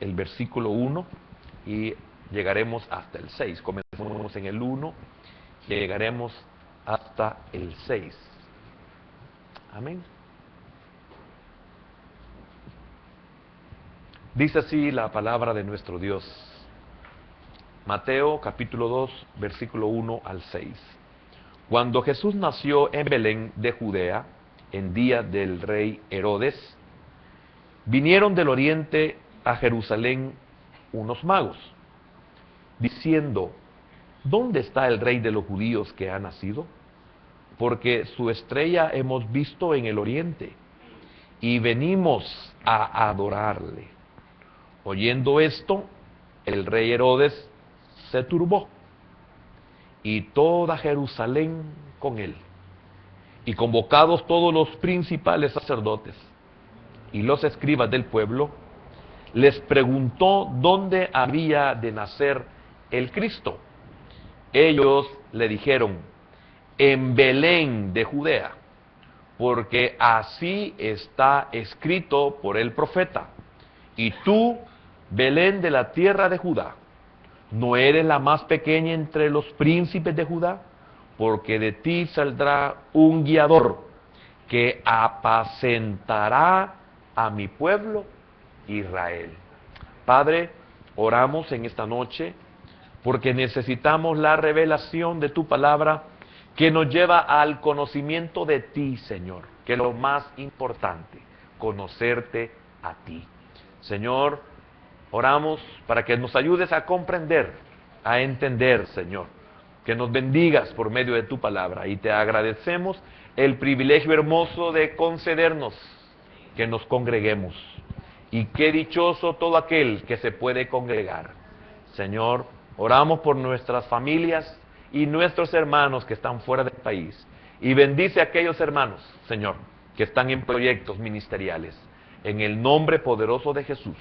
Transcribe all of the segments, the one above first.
el versículo 1 y llegaremos hasta el 6. Comenzamos en el 1 y llegaremos hasta el 6. Amén. Dice así la palabra de nuestro Dios. Mateo capítulo 2, versículo 1 al 6. Cuando Jesús nació en Belén de Judea, en día del rey Herodes, vinieron del oriente a Jerusalén unos magos, diciendo: ¿dónde está el rey de los judíos que ha nacido? Porque su estrella hemos visto en el oriente, y venimos a adorarle. Oyendo esto, el rey Herodes se turbó, y toda Jerusalén con él. Y convocados todos los principales sacerdotes y los escribas del pueblo, les preguntó dónde había de nacer el Cristo. Ellos le dijeron: en Belén de Judea, porque así está escrito por el profeta: y tú, Belén de la tierra de Judá, ¿no eres la más pequeña entre los príncipes de Judá? Porque de ti saldrá un guiador que apacentará a mi pueblo Israel. Padre, oramos en esta noche porque necesitamos la revelación de tu palabra que nos lleva al conocimiento de ti, Señor, que es lo más importante, conocerte a ti. Señor, oramos para que nos ayudes a comprender, a entender, Señor, que nos bendigas por medio de tu palabra, y te agradecemos el privilegio hermoso de concedernos que nos congreguemos. Y qué dichoso todo aquel que se puede congregar. Señor, oramos por nuestras familias y nuestros hermanos que están fuera del país. Y bendice a aquellos hermanos, Señor, que están en proyectos ministeriales. En el nombre poderoso de Jesús.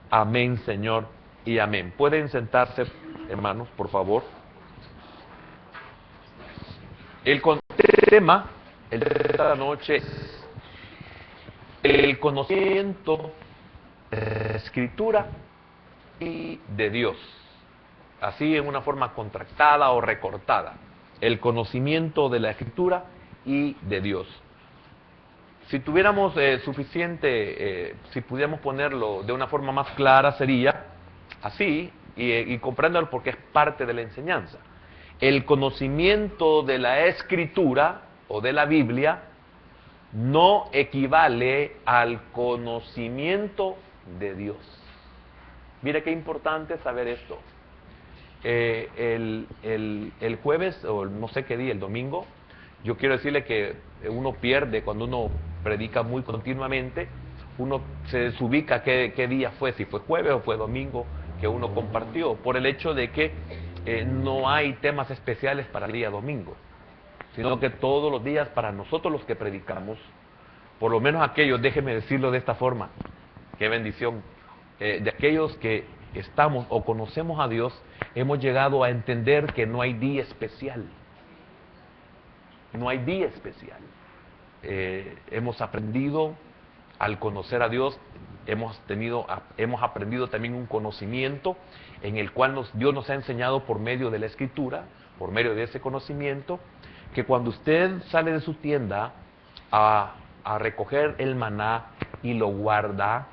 Amén, Señor, y amén. Pueden sentarse, hermanos, por favor. El tema de esta noche es el conocimiento de la Escritura y de Dios. Así en una forma contractada o recortada. El conocimiento de la Escritura y de Dios. Si tuviéramos si pudiéramos ponerlo de una forma más clara, sería así, y compréndalo porque es parte de la enseñanza. El conocimiento de la Escritura o de la Biblia no equivale al conocimiento de Dios. Mire qué importante saber esto. El jueves, o no sé qué día, el domingo, yo quiero decirle que uno pierde cuando uno predica muy continuamente, uno se desubica qué día fue, si fue jueves o fue domingo que uno compartió, por el hecho de que no hay temas especiales para el día domingo, sino que todos los días para nosotros los que predicamos, por lo menos aquellos, déjeme decirlo de esta forma, qué bendición, de aquellos que estamos o conocemos a Dios, hemos llegado a entender que no hay día especial. No hay día especial. Hemos aprendido al conocer a Dios, hemos aprendido también un conocimiento en el cual Dios nos ha enseñado por medio de la Escritura, por medio de ese conocimiento, que cuando usted sale de su tienda a recoger el maná y lo guarda,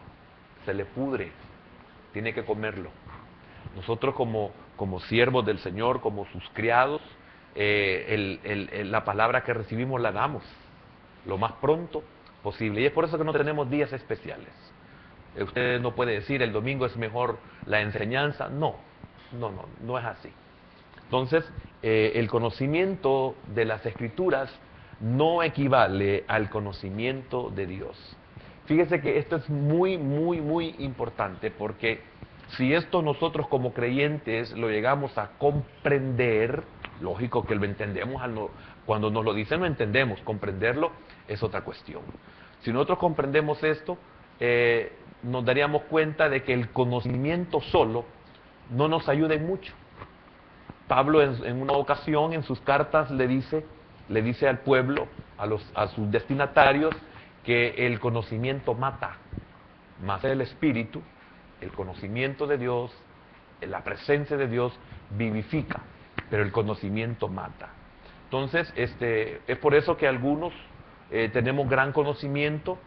se le pudre, tiene que comerlo. Nosotros como siervos del Señor, como sus criados, la palabra que recibimos la damos lo más pronto posible. Y es por eso que no tenemos días especiales. Usted no puede decir el domingo es mejor la enseñanza. No es así. Entonces, el conocimiento de las Escrituras no equivale al conocimiento de Dios. Fíjese que esto es muy, muy, muy importante, porque si esto nosotros como creyentes lo llegamos a comprender, lógico que lo entendemos, cuando nos lo dicen lo entendemos, comprenderlo es otra cuestión. Si nosotros comprendemos esto, nos daríamos cuenta de que el conocimiento solo no nos ayuda en mucho. Pablo en una ocasión en sus cartas le dice al pueblo, a sus destinatarios, que el conocimiento mata, mas el espíritu El conocimiento de Dios, la presencia de Dios vivifica, pero el conocimiento mata. Entonces, es por eso que algunos tenemos gran conocimiento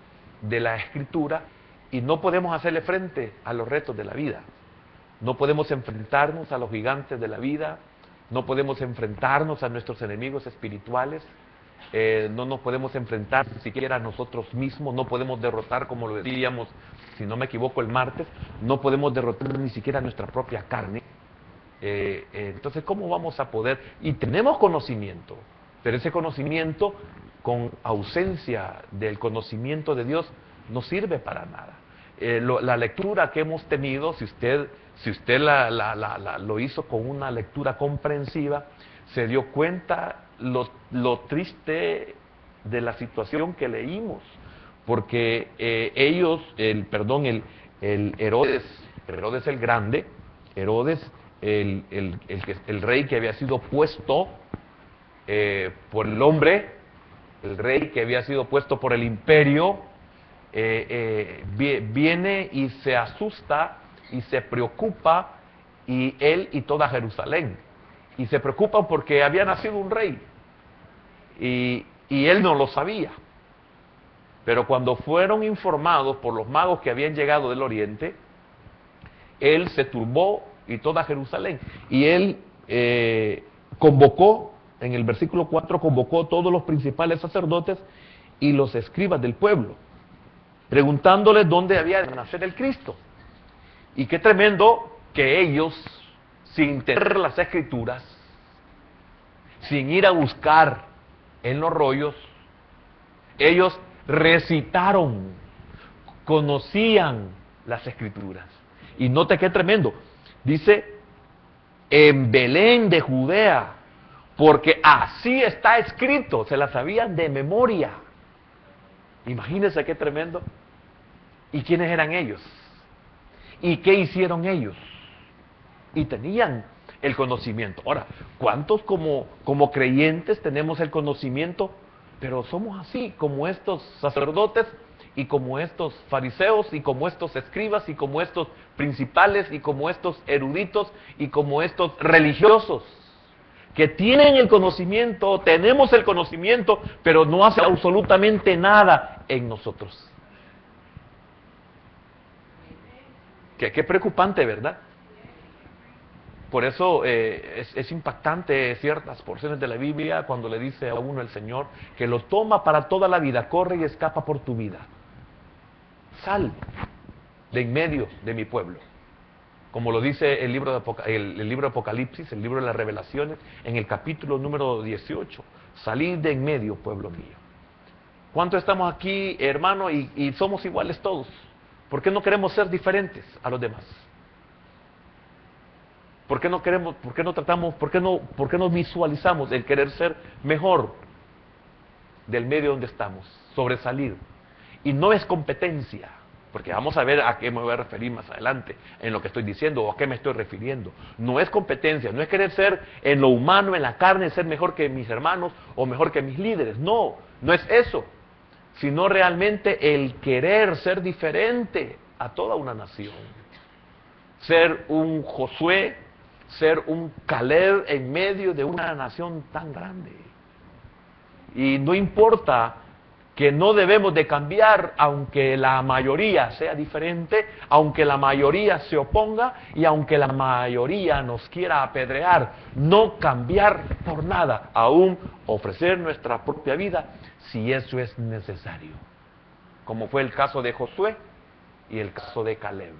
de la Escritura y no podemos hacerle frente a los retos de la vida. No podemos enfrentarnos a los gigantes de la vida, no podemos enfrentarnos a nuestros enemigos espirituales, no nos podemos enfrentar ni siquiera a nosotros mismos, no podemos derrotar, como lo decíamos, si no me equivoco, el martes, no podemos derrotar ni siquiera a nuestra propia carne. Entonces, ¿cómo vamos a poder? Y tenemos conocimiento, pero ese conocimiento con ausencia del conocimiento de Dios no sirve para nada. La lectura que hemos tenido, si usted lo hizo con una lectura comprensiva, se dio cuenta lo triste de la situación que leímos, porque ellos, el Herodes el Grande, Herodes, el rey que había sido puesto por el hombre, el rey que había sido puesto por el imperio, viene y se asusta y se preocupa, y él y toda Jerusalén, y se preocupan porque había nacido un rey, y él no lo sabía. Pero cuando fueron informados por los magos que habían llegado del oriente, él se turbó y toda Jerusalén, y él convocó, en el versículo 4, convocó a todos los principales sacerdotes y los escribas del pueblo, preguntándoles dónde había de nacer el Cristo. Y qué tremendo que ellos, sin tener las escrituras, sin ir a buscar en los rollos, ellos recitaron, conocían las escrituras. Y note qué tremendo, dice, en Belén de Judea, porque así está escrito, se las sabían de memoria. Imagínense qué tremendo. ¿Y quiénes eran ellos? ¿Y qué hicieron ellos? Y tenían el conocimiento. Ahora, ¿cuántos como creyentes tenemos el conocimiento? Pero somos así, como estos sacerdotes, y como estos fariseos, y como estos escribas, y como estos principales, y como estos eruditos, y como estos religiosos, que tienen el conocimiento, tenemos el conocimiento, pero no hace absolutamente nada en nosotros. Qué preocupante, ¿verdad? Por eso es impactante ciertas porciones de la Biblia cuando le dice a uno el Señor que lo toma para toda la vida, corre y escapa por tu vida. Sal de en medio de mi pueblo. Como lo dice el libro de Apocalipsis, el libro de las Revelaciones, en el capítulo número 18. Salid de en medio, pueblo mío. ¿Cuántos estamos aquí, hermano, y somos iguales todos? ¿Por qué no queremos ser diferentes a los demás? ¿Por qué no queremos, por qué no tratamos, por qué no visualizamos el querer ser mejor del medio donde estamos, sobresalir? Y no es competencia, porque vamos a ver a qué me voy a referir más adelante en lo que estoy diciendo o a qué me estoy refiriendo. No es competencia, no es querer ser en lo humano, en la carne, ser mejor que mis hermanos o mejor que mis líderes. No, no es eso, sino realmente el querer ser diferente a toda una nación. Ser un Josué, ser un Caleb en medio de una nación tan grande. Y no importa que no debemos de cambiar, aunque la mayoría sea diferente, aunque la mayoría se oponga y aunque la mayoría nos quiera apedrear, no cambiar por nada, aún ofrecer nuestra propia vida si eso es necesario, como fue el caso de Josué y el caso de Caleb,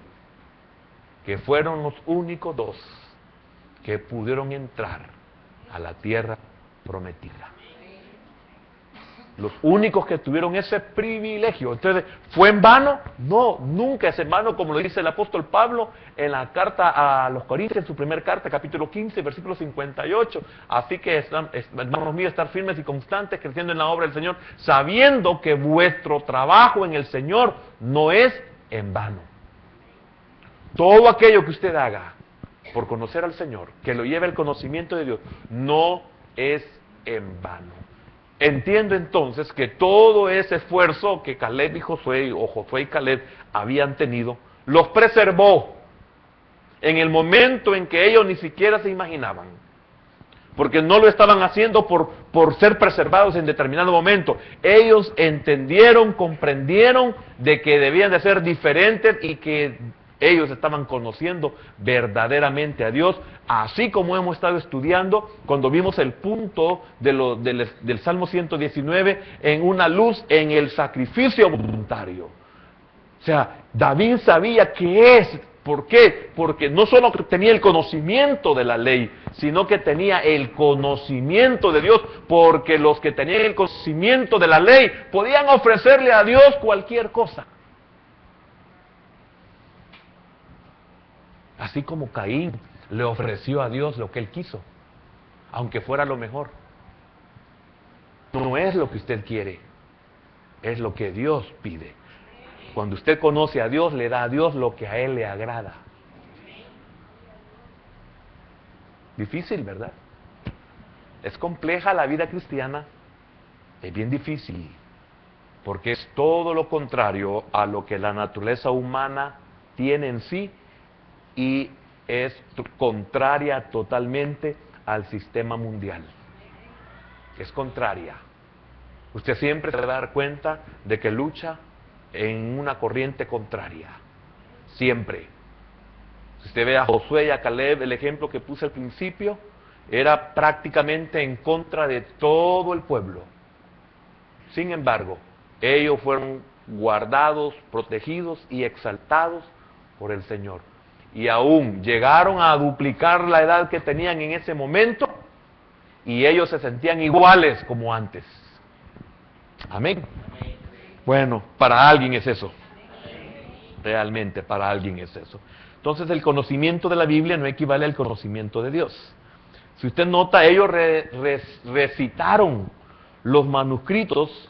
que fueron los únicos dos que pudieron entrar a la tierra prometida. Los únicos que tuvieron ese privilegio. Entonces, ¿fue en vano? No, nunca es en vano, como lo dice el apóstol Pablo en la carta a los Corintios, en su primera carta, capítulo 15, versículo 58. Así que, hermanos míos, estar firmes y constantes, creciendo en la obra del Señor, sabiendo que vuestro trabajo en el Señor no es en vano. Todo aquello que usted haga por conocer al Señor, que lo lleve al conocimiento de Dios, no es en vano. Entiendo entonces que todo ese esfuerzo que Caleb y Josué, o Josué y Caleb, habían tenido, los preservó en el momento en que ellos ni siquiera se imaginaban. Porque no lo estaban haciendo por ser preservados en determinado momento. Ellos entendieron, comprendieron de que debían de ser diferentes y que ellos estaban conociendo verdaderamente a Dios, así como hemos estado estudiando cuando vimos el punto del Salmo 119 en una luz en el sacrificio voluntario. O sea, David sabía qué es. ¿Por qué? Porque no solo tenía el conocimiento de la ley, sino que tenía el conocimiento de Dios, porque los que tenían el conocimiento de la ley podían ofrecerle a Dios cualquier cosa. Así como Caín le ofreció a Dios lo que él quiso, aunque fuera lo mejor. No es lo que usted quiere, es lo que Dios pide. Cuando usted conoce a Dios, le da a Dios lo que a Él le agrada. Difícil, ¿verdad? Es compleja la vida cristiana, es bien difícil, porque es todo lo contrario a lo que la naturaleza humana tiene en sí y es contraria totalmente al sistema mundial. Es contraria. Usted siempre se va a dar cuenta de que lucha en una corriente contraria. Siempre. Si usted ve a Josué y a Caleb, el ejemplo que puse al principio, era prácticamente en contra de todo el pueblo. Sin embargo, ellos fueron guardados, protegidos y exaltados por el Señor. Y aún llegaron a duplicar la edad que tenían en ese momento, y ellos se sentían iguales como antes. Amén. Bueno, para alguien es eso. Realmente para alguien es eso. Entonces el conocimiento de la Biblia no equivale al conocimiento de Dios. Si usted nota, ellos recitaron los manuscritos,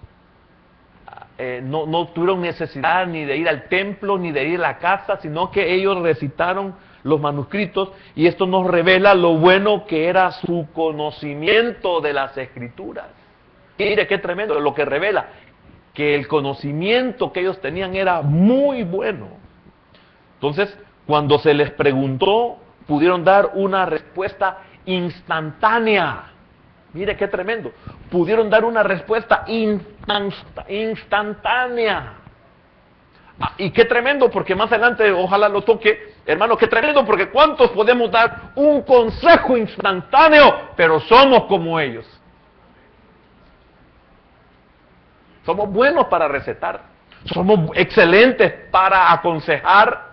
no tuvieron necesidad ni de ir al templo ni de ir a la casa, sino que ellos recitaron los manuscritos, y esto nos revela lo bueno que era su conocimiento de las Escrituras. Mire qué tremendo lo que revela, que el conocimiento que ellos tenían era muy bueno. Entonces, cuando se les preguntó, pudieron dar una respuesta instantánea. Mire qué tremendo. Pudieron dar una respuesta instantánea. Y qué tremendo, porque más adelante ojalá lo toque, hermano, qué tremendo, porque ¿cuántos podemos dar un consejo instantáneo, pero somos como ellos? Somos buenos para recetar, somos excelentes para aconsejar,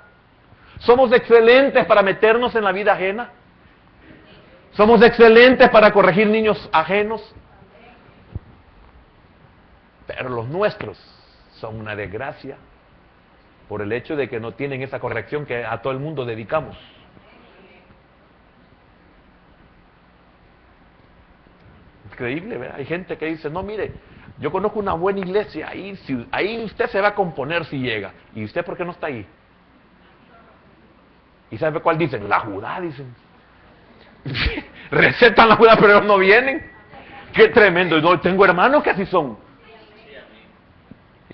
somos excelentes para meternos en la vida ajena, somos excelentes para corregir niños ajenos, pero los nuestros son una desgracia por el hecho de que no tienen esa corrección que a todo el mundo dedicamos. Increíble, ¿verdad? Hay gente que dice, no, mire, yo conozco una buena iglesia, ahí usted se va a componer si llega. ¿Y usted por qué no está ahí? ¿Y sabe cuál dicen? La Judá, dicen. Recetan la Judá, pero ellos no vienen. Qué tremendo. No, tengo hermanos que así son.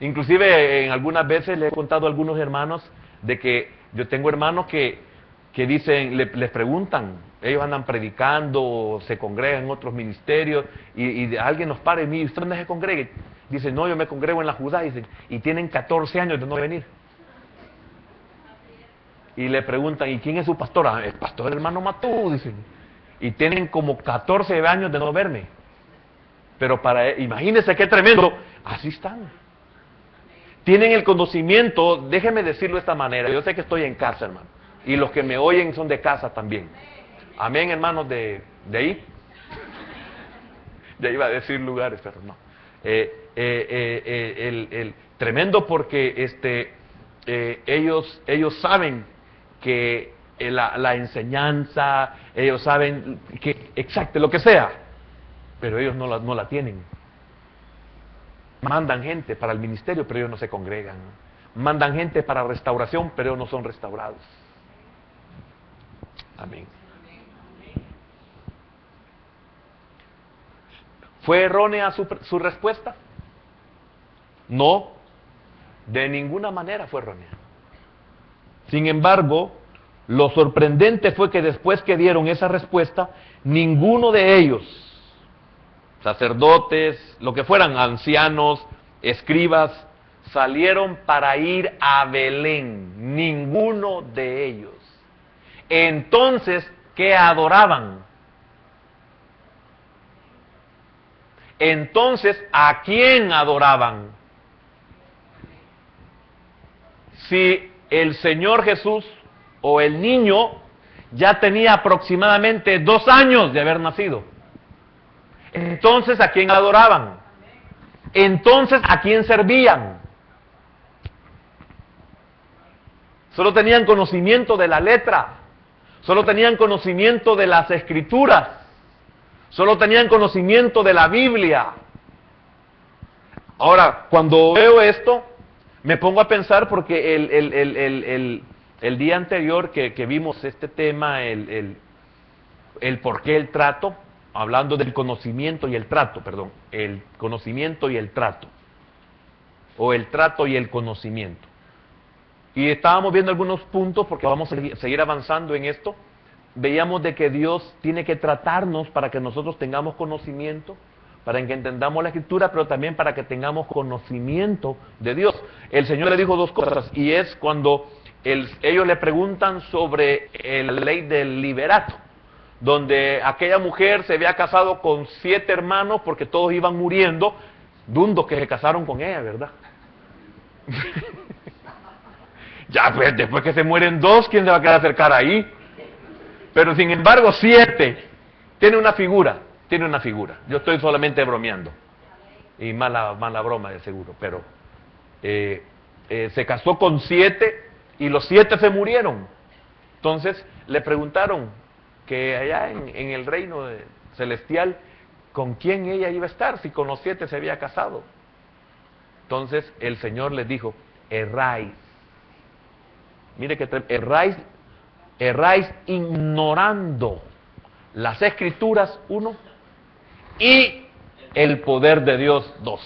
Inclusive en algunas veces le he contado a algunos hermanos de que yo tengo hermanos que dicen, les preguntan, ellos andan predicando, se congregan en otros ministerios, y alguien nos para y me dice, ¿usted dónde se congregue? Dice, no, yo me congrego en la Judá, dicen, y tienen 14 años de no venir. Y le preguntan, ¿y quién es su pastor? Ah, el pastor hermano Matú, dicen. Y tienen como 14 años de no verme. Pero imagínense qué tremendo, así están. Tienen el conocimiento, déjeme decirlo de esta manera, yo sé que estoy en casa, hermano, y los que me oyen son de casa también. Amén, hermanos, de ahí. Ya iba a decir lugares, pero no. Tremendo porque ellos saben que la enseñanza, ellos saben que exacto, lo que sea, pero ellos no la tienen. Mandan gente para el ministerio, pero ellos no se congregan. Mandan gente para restauración, pero ellos no son restaurados. Amén. ¿Fue errónea su respuesta? No, de ninguna manera fue errónea. Sin embargo, lo sorprendente fue que después que dieron esa respuesta, ninguno de ellos, sacerdotes, lo que fueran, ancianos, escribas, salieron para ir a Belén. Ninguno de ellos. Entonces, ¿qué adoraban? Entonces, ¿a quién adoraban? Si el Señor Jesús o el niño ya tenía aproximadamente 2 años de haber nacido. Entonces, ¿a quién adoraban? Entonces, ¿a quién servían? Solo tenían conocimiento de la letra, solo tenían conocimiento de las escrituras, solo tenían conocimiento de la Biblia. Ahora, cuando veo esto, me pongo a pensar porque el día anterior que vimos este tema, el por qué el trato, hablando del conocimiento y el trato, perdón, el conocimiento y el trato, o el trato y el conocimiento. Y estábamos viendo algunos puntos, porque vamos a seguir avanzando en esto. Veíamos de que Dios tiene que tratarnos para que nosotros tengamos conocimiento, para que entendamos la Escritura, pero también para que tengamos conocimiento de Dios. El Señor le dijo 2 cosas, y es cuando ellos le preguntan sobre la ley del liberato, donde aquella mujer se había casado con 7 hermanos porque todos iban muriendo, dundos que se casaron con ella, ¿verdad? Ya, pues, después que se mueren 2, ¿quién se va a quedar acercar ahí? Pero sin embargo, 7, tiene una figura. Yo estoy solamente bromeando. Y mala broma de seguro, pero se casó con 7 y los 7 se murieron. Entonces le preguntaron que allá en el reino celestial, ¿con quién ella iba a estar si con los 7 se había casado? Entonces el Señor les dijo, erráis. Mire que erráis ignorando las Escrituras, 1, y el poder de Dios, 2.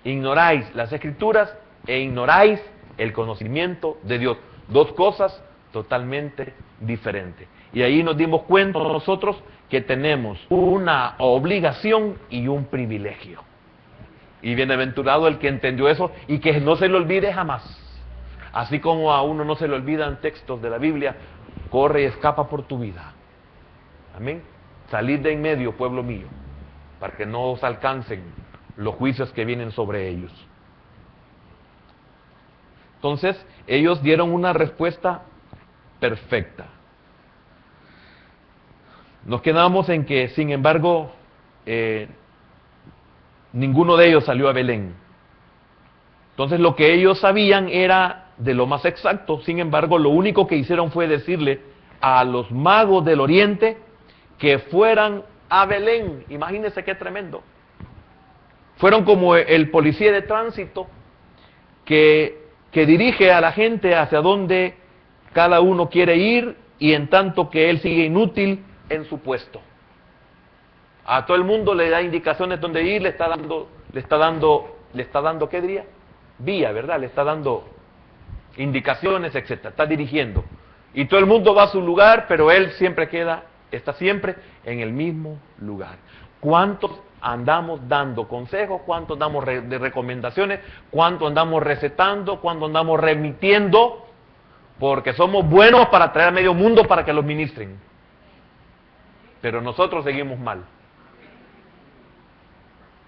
Ignoráis las Escrituras e ignoráis el conocimiento de Dios. 2 cosas totalmente diferentes. Y ahí nos dimos cuenta nosotros que tenemos una obligación y un privilegio. Y bienaventurado el que entendió eso y que no se le olvide jamás. Así como a uno no se le olvidan textos de la Biblia, corre y escapa por tu vida. Amén. Salid de en medio, pueblo mío, para que no os alcancen los juicios que vienen sobre ellos. Entonces, ellos dieron una respuesta perfecta. Nos quedamos en que, sin embargo, ninguno de ellos salió a Belén. Entonces, lo que ellos sabían era de lo más exacto. Sin embargo, lo único que hicieron fue decirle a los magos del oriente que fueran a Belén. Imagínense qué tremendo. Fueron como el policía de tránsito que dirige a la gente hacia donde cada uno quiere ir, y en tanto que él sigue inútil en su puesto. A todo el mundo le da indicaciones donde ir, le está dando, ¿qué diría? Vía, ¿verdad? Le está dando indicaciones, etcétera, está dirigiendo. Y todo el mundo va a su lugar, pero él siempre está siempre en el mismo lugar. ¿Cuántos andamos dando consejos? ¿Cuántos damos de recomendaciones? ¿Cuántos andamos recetando? ¿Cuántos andamos remitiendo? Porque somos buenos para traer a medio mundo para que los ministren. Pero nosotros seguimos mal.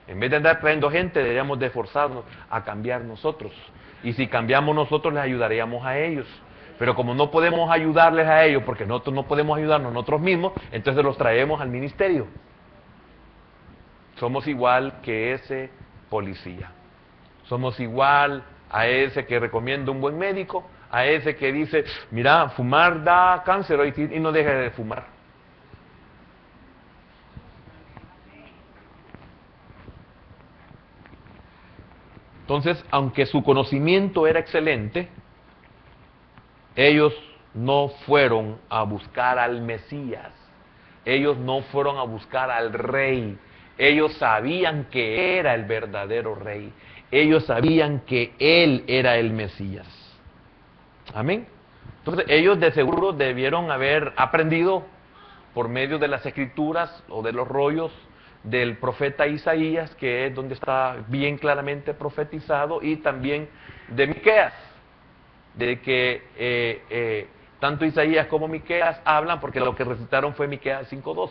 En vez de andar trayendo gente, deberíamos de esforzarnos a cambiar nosotros. Y si cambiamos nosotros, les ayudaríamos a ellos. Pero como no podemos ayudarles a ellos, porque nosotros no podemos ayudarnos nosotros mismos, entonces los traemos al ministerio. Somos igual que ese policía. Somos igual a ese que recomienda un buen médico, a ese que dice, mira, fumar da cáncer y no deja de fumar. Entonces, aunque su conocimiento era excelente, ellos no fueron a buscar al Mesías. Ellos no fueron a buscar al rey. Ellos sabían que era el verdadero rey. Ellos sabían que él era el Mesías. Amén. Entonces ellos de seguro debieron haber aprendido por medio de las escrituras o de los rollos del profeta Isaías, que es donde está bien claramente profetizado, y también de Miqueas, de que tanto Isaías como Miqueas hablan, porque lo que recitaron fue Miqueas 5:2,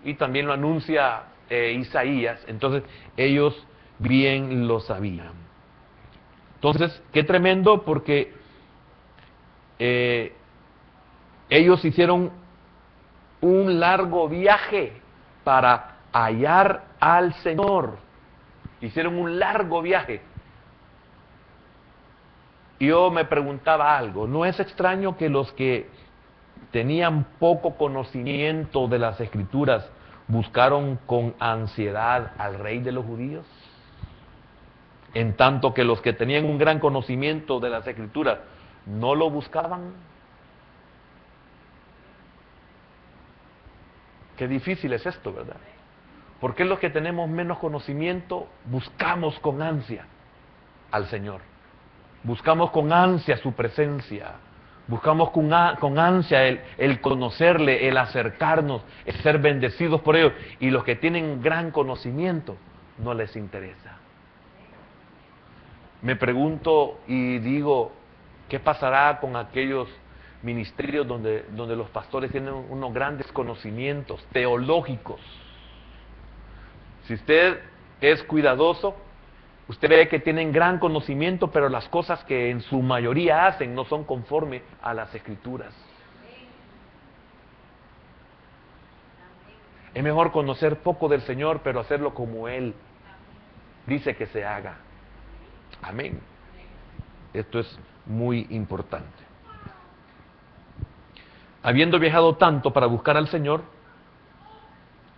y también lo anuncia Isaías. Entonces ellos bien lo sabían. Entonces, qué tremendo, porque ellos hicieron un largo viaje para hallar al Señor. Hicieron un largo viaje. Y yo me preguntaba algo, ¿no es extraño que los que tenían poco conocimiento de las Escrituras buscaron con ansiedad al Rey de los judíos? En tanto que los que tenían un gran conocimiento de las Escrituras no lo buscaban. Qué difícil es esto, ¿verdad? Porque los que tenemos menos conocimiento buscamos con ansia al Señor. Buscamos con ansia su presencia. Buscamos con ansia el conocerle, el acercarnos, el ser bendecidos por ellos. Y los que tienen gran conocimiento no les interesa. Me pregunto y digo, ¿qué pasará con aquellos ministerios donde los pastores tienen unos grandes conocimientos teológicos? Si usted es cuidadoso, usted ve que tienen gran conocimiento, pero las cosas que en su mayoría hacen no son conforme a las Escrituras. Es mejor conocer poco del Señor, pero hacerlo como Él dice que se haga. Amén. Esto es muy importante. Habiendo viajado tanto para buscar al Señor,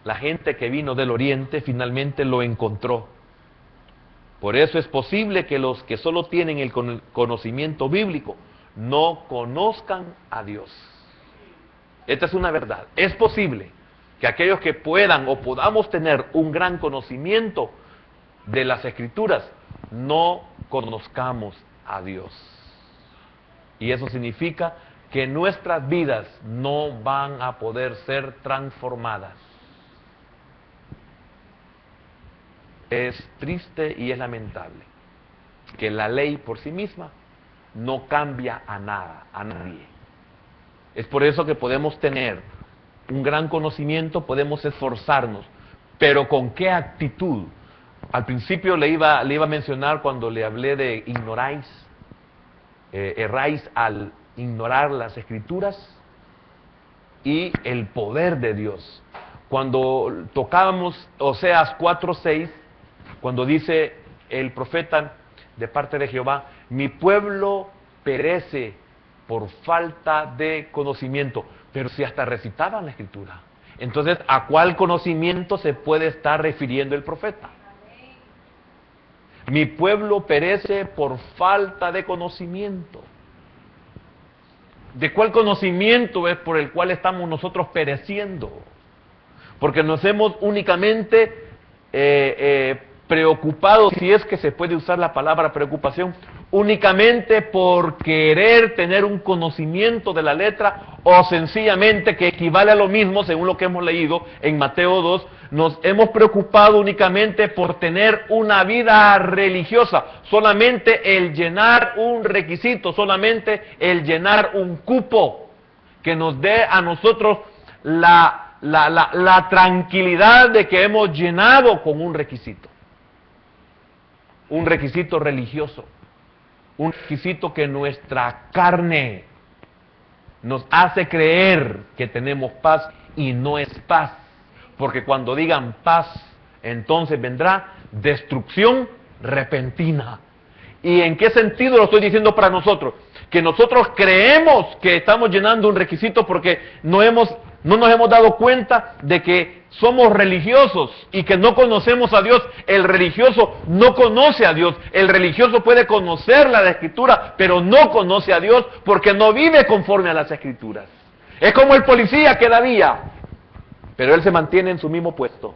la gente que vino del oriente finalmente lo encontró. Por eso es posible que los que solo tienen el conocimiento bíblico no conozcan a Dios. Esta es una verdad. Es posible que aquellos que puedan o podamos tener un gran conocimiento de las Escrituras no conozcamos a Dios. Y eso significa que nuestras vidas no van a poder ser transformadas. Es triste y es lamentable que la ley por sí misma no cambia a nada, a nadie. Es por eso que podemos tener un gran conocimiento, podemos esforzarnos, pero ¿con qué actitud? Al principio le iba a mencionar cuando le hablé de ignoráis, erráis al ignorar las Escrituras y el poder de Dios. Cuando tocábamos Oseas 4:6, cuando dice el profeta de parte de Jehová, mi pueblo perece por falta de conocimiento. Pero si hasta recitaban la Escritura, entonces ¿a cuál conocimiento se puede estar refiriendo el profeta? Mi pueblo perece por falta de conocimiento. ¿De cuál conocimiento es por el cual estamos nosotros pereciendo? Porque nos hemos únicamente preocupado, si es que se puede usar la palabra preocupación, únicamente por querer tener un conocimiento de la letra, o sencillamente, que equivale a lo mismo según lo que hemos leído en Mateo 2, nos hemos preocupado únicamente por tener una vida religiosa, solamente el llenar un requisito, solamente el llenar un cupo que nos dé a nosotros la tranquilidad de que hemos llenado con un requisito religioso, un requisito que nuestra carne nos hace creer que tenemos paz, y no es paz, porque cuando digan paz, entonces vendrá destrucción repentina. ¿Y en qué sentido lo estoy diciendo para nosotros? Que nosotros creemos que estamos llenando un requisito porque no nos hemos dado cuenta de que somos religiosos y que no conocemos a Dios. El religioso no conoce a Dios. El religioso puede conocer la Escritura, pero no conoce a Dios porque no vive conforme a las Escrituras. Es como el policía que da vía, pero él se mantiene en su mismo puesto.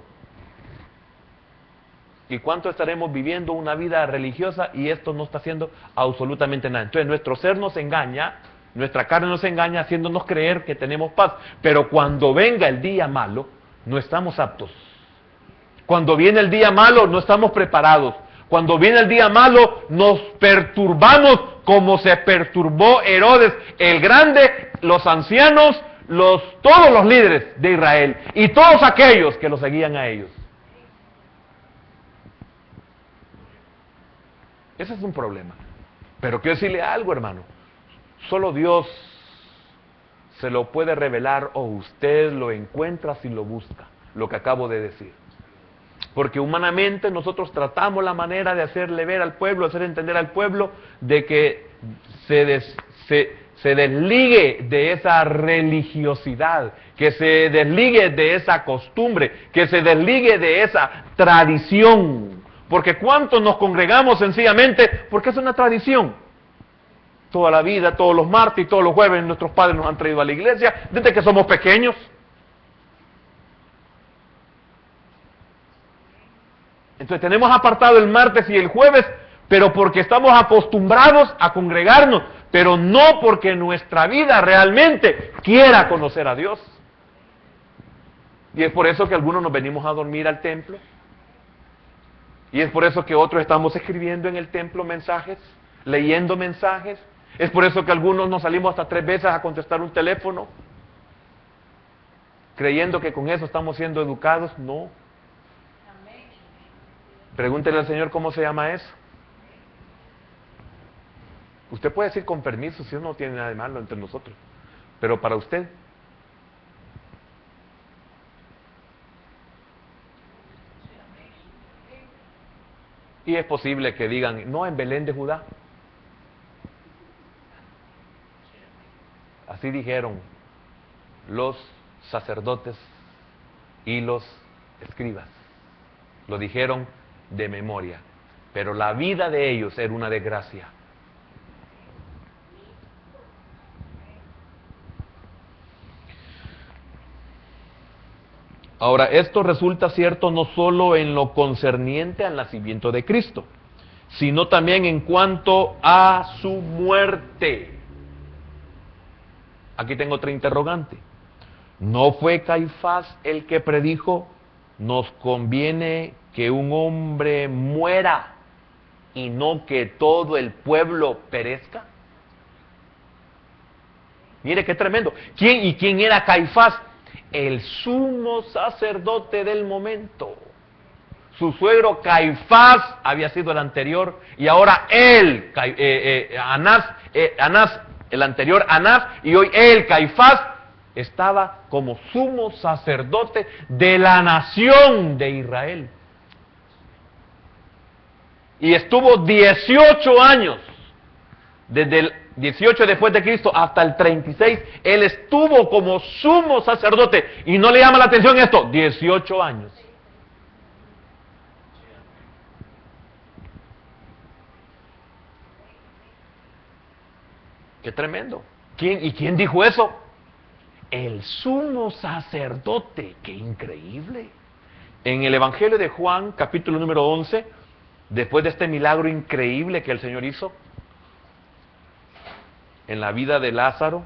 ¿Y cuánto estaremos viviendo una vida religiosa y esto no está haciendo absolutamente nada? Entonces nuestro ser nos engaña, nuestra carne nos engaña haciéndonos creer que tenemos paz. Pero cuando venga el día malo, no estamos aptos. Cuando viene el día malo, no estamos preparados. Cuando viene el día malo, nos perturbamos como se perturbó Herodes el Grande, los ancianos, todos los líderes de Israel y todos aquellos que lo seguían a ellos. Ese es un problema. Pero quiero decirle algo, hermano. Solo Dios se lo puede revelar o usted lo encuentra si lo busca. Lo que acabo de decir. Porque humanamente nosotros tratamos la manera de hacerle ver al pueblo, hacer entender al pueblo de que se desligue de esa religiosidad, que se desligue de esa costumbre, que se desligue de esa tradición. Porque ¿cuántos nos congregamos sencillamente? Porque es una tradición. Toda la vida, todos los martes y todos los jueves nuestros padres nos han traído a la iglesia desde que somos pequeños. Entonces tenemos apartado el martes y el jueves, pero porque estamos acostumbrados a congregarnos, pero no porque nuestra vida realmente quiera conocer a Dios. Y es por eso que algunos nos venimos a dormir al templo. Y es por eso que otros estamos escribiendo en el templo mensajes, leyendo mensajes. Es por eso que algunos nos salimos hasta 3 veces a contestar un teléfono, creyendo que con eso estamos siendo educados. No. Pregúntele al Señor cómo se llama eso. Usted puede decir con permiso, si no tiene nada de malo entre nosotros. Pero para usted. Y es posible que digan, no, en Belén de Judá. Así dijeron los sacerdotes y los escribas. Lo dijeron de memoria. Pero la vida de ellos era una desgracia. Ahora, esto resulta cierto no solo en lo concerniente al nacimiento de Cristo, sino también en cuanto a su muerte. Aquí tengo otra interrogante. ¿No fue Caifás el que predijo, nos conviene que un hombre muera y no que todo el pueblo perezca? Mire qué tremendo. ¿Quién era Caifás? El sumo sacerdote del momento. Su suegro Caifás había sido el anterior y ahora él, Anás, el anterior Anás, y hoy él, Caifás, estaba como sumo sacerdote de la nación de Israel. Y estuvo 18 años, desde el 18 después de Cristo hasta el 36, él estuvo como sumo sacerdote. Y no le llama la atención esto, 18 años. Qué tremendo. ¿Quién dijo eso? El sumo sacerdote. Qué increíble. En el Evangelio de Juan, capítulo número 11, después de este milagro increíble que el Señor hizo en la vida de Lázaro,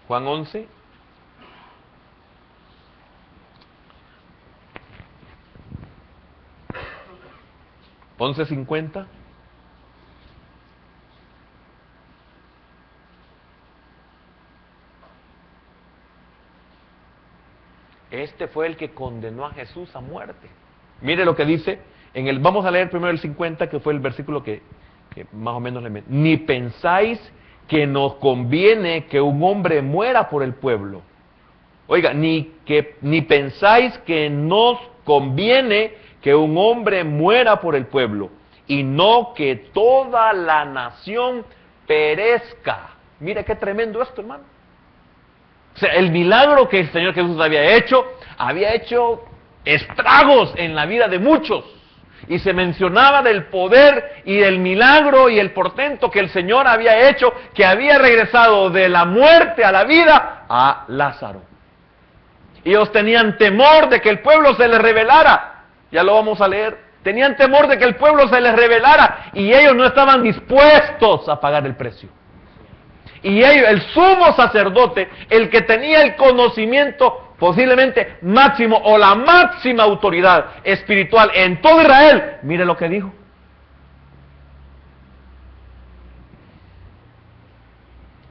Juan 11, $11:50. Este fue el que condenó a Jesús a muerte. Mire lo que dice, vamos a leer primero el 50, que fue el versículo que más o menos le meto. Ni pensáis que nos conviene que un hombre muera por el pueblo. Oiga, ni pensáis que nos conviene que un hombre muera por el pueblo, y no que toda la nación perezca. Mire qué tremendo esto, hermano. O sea, el milagro que el Señor Jesús había hecho estragos en la vida de muchos. Y se mencionaba del poder y del milagro y el portento que el Señor había hecho, que había regresado de la muerte a la vida a Lázaro. Y ellos tenían temor de que el pueblo se les rebelara. Ya lo vamos a leer. Tenían temor de que el pueblo se les rebelara y ellos no estaban dispuestos a pagar el precio. Y ellos, el sumo sacerdote, el que tenía el conocimiento posiblemente máximo o la máxima autoridad espiritual en todo Israel, mire lo que dijo.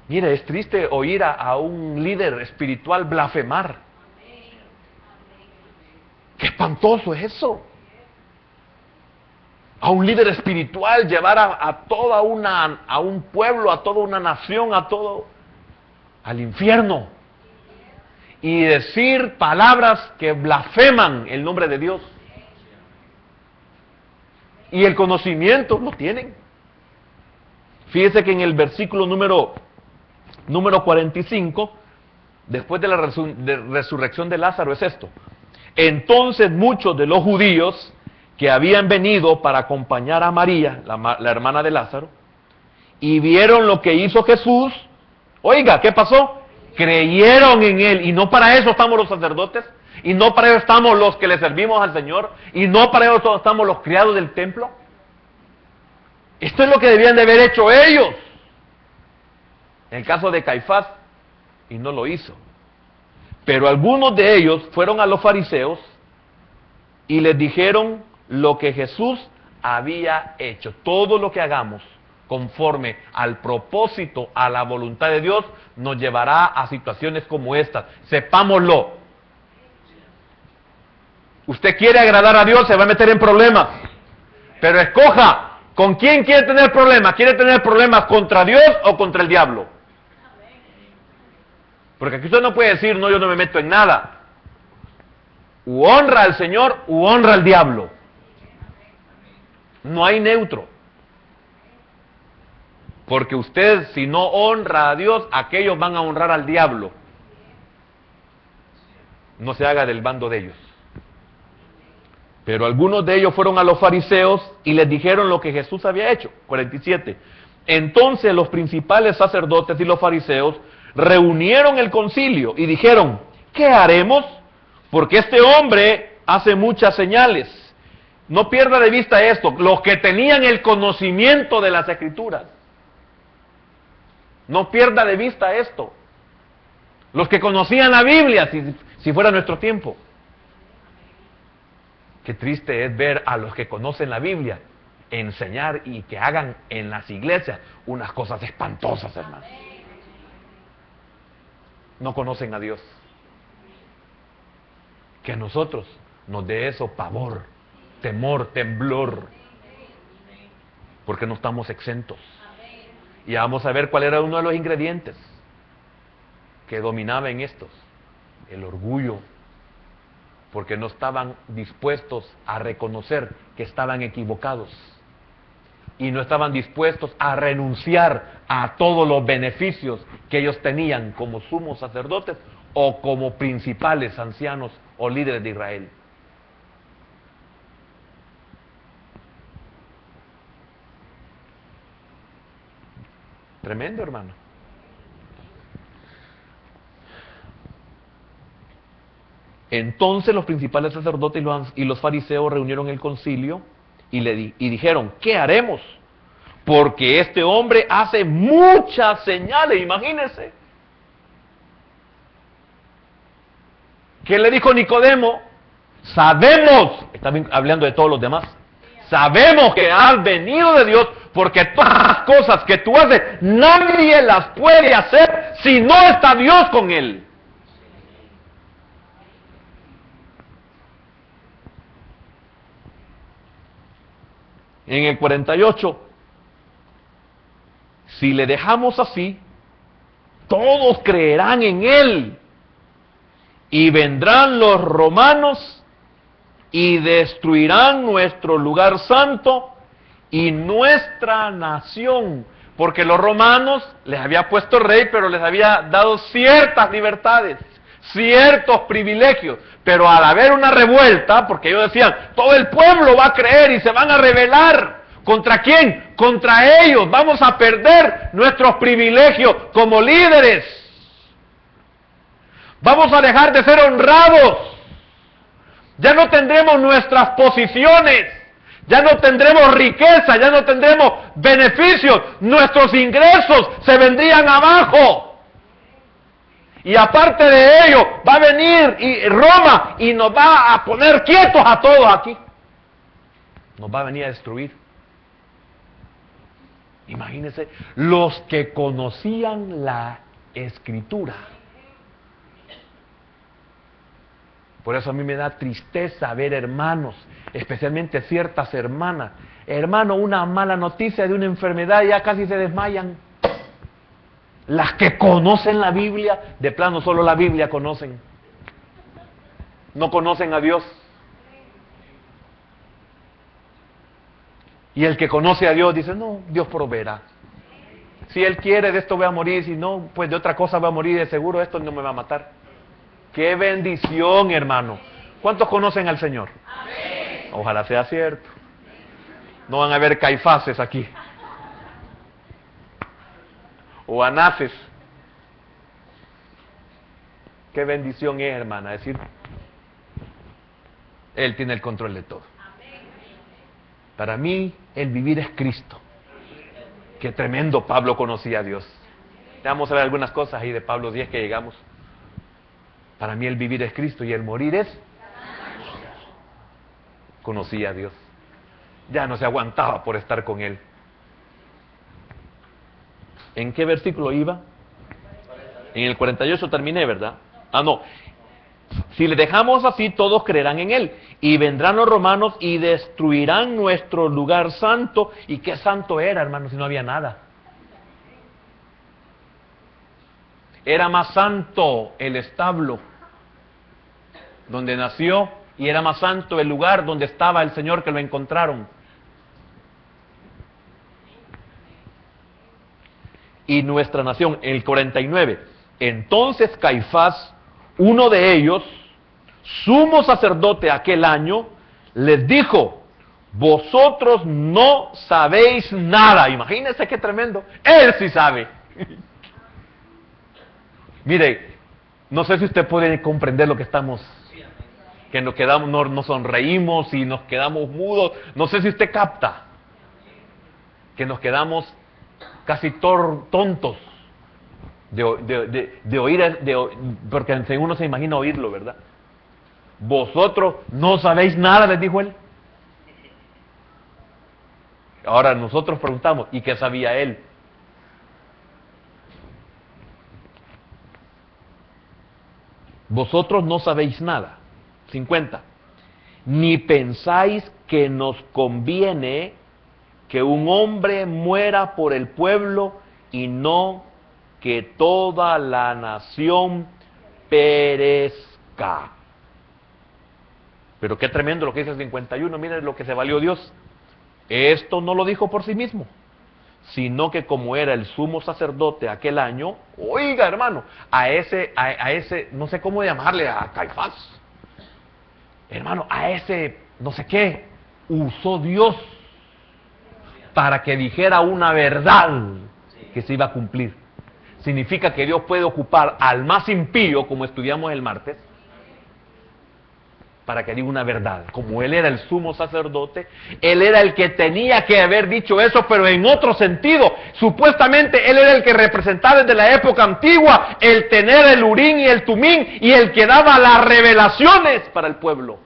Mire, es triste oír a un líder espiritual blasfemar. ¡Qué espantoso es eso! A un líder espiritual llevar a un pueblo, a toda una nación, al infierno. Y decir palabras que blasfeman el nombre de Dios. Y el conocimiento lo tienen. Fíjese que en el versículo número 45, después de la resurrección de Lázaro, es esto. Entonces muchos de los judíos que habían venido para acompañar a María, la hermana de Lázaro, y vieron lo que hizo Jesús, oiga, ¿qué pasó? Creyeron en Él, y no para eso estamos los sacerdotes, y no para eso estamos los que le servimos al Señor, y no para eso estamos los criados del templo. Esto es lo que debían de haber hecho ellos. En el caso de Caifás, y no lo hizo. Pero algunos de ellos fueron a los fariseos y les dijeron lo que Jesús había hecho. Todo lo que hagamos conforme al propósito, a la voluntad de Dios, nos llevará a situaciones como estas. Sepámoslo. Usted quiere agradar a Dios, se va a meter en problemas. Pero escoja, ¿con quién quiere tener problemas? ¿Quiere tener problemas contra Dios o contra el diablo? Porque aquí usted no puede decir, no, yo no me meto en nada. U honra al Señor, u honra al diablo. No hay neutro. Porque usted, si no honra a Dios, aquellos van a honrar al diablo. No se haga del bando de ellos. Pero algunos de ellos fueron a los fariseos y les dijeron lo que Jesús había hecho. 47. Entonces los principales sacerdotes y los fariseos reunieron el concilio y dijeron, ¿qué haremos? Porque este hombre hace muchas señales. No pierda de vista esto, los que tenían el conocimiento de las Escrituras. No pierda de vista esto. Los que conocían la Biblia, si fuera nuestro tiempo. Qué triste es ver a los que conocen la Biblia enseñar y que hagan en las iglesias unas cosas espantosas, hermanos. No conocen a Dios. Que a nosotros nos dé eso pavor, temor, temblor, porque no estamos exentos. Y vamos a ver cuál era uno de los ingredientes que dominaba en estos: el orgullo, porque no estaban dispuestos a reconocer que estaban equivocados y no estaban dispuestos a renunciar a todos los beneficios que ellos tenían como sumos sacerdotes o como principales ancianos o líderes de Israel. Tremendo, hermano. Entonces los principales sacerdotes y los fariseos reunieron el concilio y dijeron, ¿qué haremos? Porque este hombre hace muchas señales, imagínense. ¿Qué le dijo Nicodemo? Sabemos, está hablando de todos los demás, sabemos que has venido de Dios, porque todas las cosas que tú haces, nadie las puede hacer si no está Dios con él. En el 48, si le dejamos así, todos creerán en él, y vendrán los romanos y destruirán nuestro lugar santo y nuestra nación, porque los romanos les había puesto rey, pero les había dado ciertas libertades, ciertos privilegios, pero al haber una revuelta, porque ellos decían, todo el pueblo va a creer y se van a rebelar. ¿Contra quién? Contra ellos. Vamos a perder nuestros privilegios como líderes. Vamos a dejar de ser honrados. Ya no tendremos nuestras posiciones. Ya no tendremos riqueza, ya no tendremos beneficios. Nuestros ingresos se vendrían abajo. Y aparte de ello, va a venir Roma y nos va a poner quietos a todos aquí. Nos va a venir a destruir. Imagínense, los que conocían la Escritura. Por eso a mí me da tristeza ver hermanos, especialmente ciertas hermanas. Hermano, una mala noticia de una enfermedad y ya casi se desmayan. Las que conocen la Biblia, de plano solo la Biblia conocen. No conocen a Dios. Y el que conoce a Dios dice, no, Dios proveerá. Si Él quiere, de esto voy a morir. Si no, pues de otra cosa voy a morir. De seguro esto no me va a matar. ¡Qué bendición, hermano! ¿Cuántos conocen al Señor? Amén. Ojalá sea cierto. No van a haber Caifases aquí. O Anases. Qué bendición es, hermana, decir, Él tiene el control de todo. Para mí, el vivir es Cristo. Qué tremendo Pablo conocía a Dios. Vamos a ver algunas cosas ahí de Pablo 10 que llegamos. Para mí el vivir es Cristo y el morir es... Conocía a Dios. Ya no se aguantaba por estar con Él. ¿En qué versículo iba? En el 48 terminé, ¿verdad? Ah, no. Si le dejamos así, todos creerán en Él. Y vendrán los romanos y destruirán nuestro lugar santo. ¿Y qué santo era, hermano, si no había nada? Era más santo el establo donde nació y era más santo el lugar donde estaba el Señor que lo encontraron. Y nuestra nación, el 49. Entonces Caifás, uno de ellos, sumo sacerdote aquel año, les dijo, vosotros no sabéis nada. Imagínense qué tremendo. Él sí sabe. Mire, no sé si usted puede comprender lo que estamos, que nos quedamos, nos sonreímos y nos quedamos mudos. No sé si usted capta que nos quedamos casi tontos de oír, porque uno se imagina oírlo, ¿verdad? Vosotros no sabéis nada, les dijo él. Ahora nosotros preguntamos, ¿y qué sabía él? Vosotros no sabéis nada. 50. Ni pensáis que nos conviene que un hombre muera por el pueblo y no que toda la nación perezca. Pero qué tremendo lo que dice el 51. Miren lo que se valió Dios. Esto no lo dijo por sí mismo, sino que como era el sumo sacerdote aquel año, oiga hermano, a ese, no sé cómo llamarle, a Caifás, hermano, a ese, no sé qué, usó Dios para que dijera una verdad que se iba a cumplir. Significa que Dios puede ocupar al más impío, como estudiamos el martes, para que diga una verdad. Como él era el sumo sacerdote, él era el que tenía que haber dicho eso, pero en otro sentido. Supuestamente él era el que representaba desde la época antigua el tener el Urín y el Tumín y el que daba las revelaciones para el pueblo.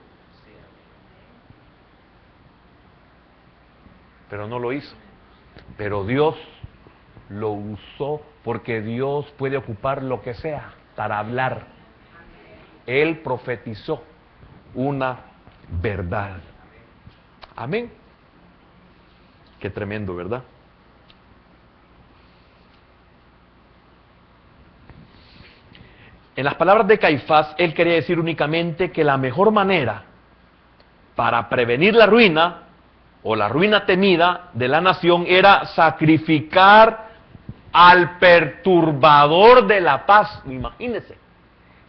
Pero no lo hizo. Pero Dios lo usó porque Dios puede ocupar lo que sea para hablar. Él profetizó una verdad. Amén. Qué tremendo, ¿verdad? En las palabras de Caifás, él quería decir únicamente que la mejor manera para prevenir la ruina o la ruina temida de la nación era sacrificar al perturbador de la paz. Imagínense,